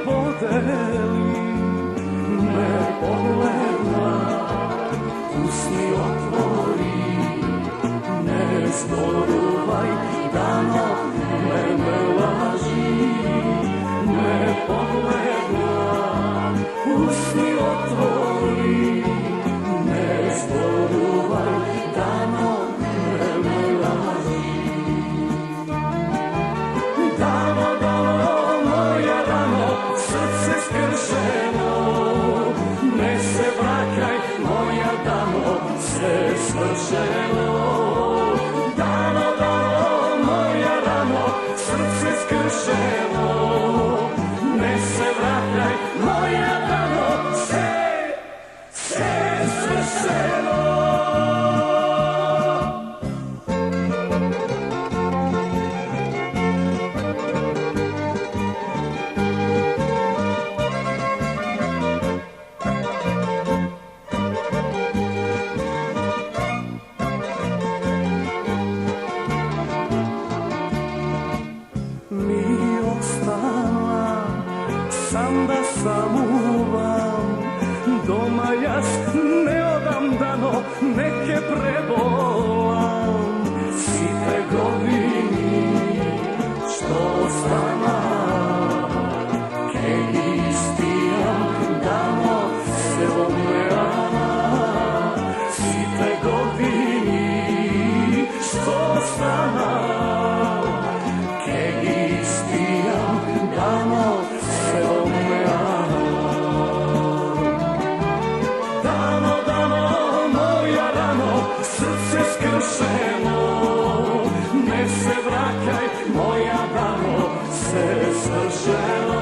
podeli, me pogleda, usni otvori, ne zboruvaj dano, me laži, me pogleda, usni otvori, ne zboruvaj dano, me laži. Dano, dano, moja rano, srce skršeno, ne se vraćaj, moja damo, sve svršeno. Dano, dano, moja rano, srce skršeno, ne se vraćaj, moja damo, sve svršeno. Sam da samuvam, doma jas ne odam dano, neke prebolam. Site godini, što ostana, keg istijam dano, selo meana. Site godini, što ostana, keg istijam dano, selo meana. Dano, dano, moja rano, srce skršeno, ne se vraćaj, moja dano, sve svršeno.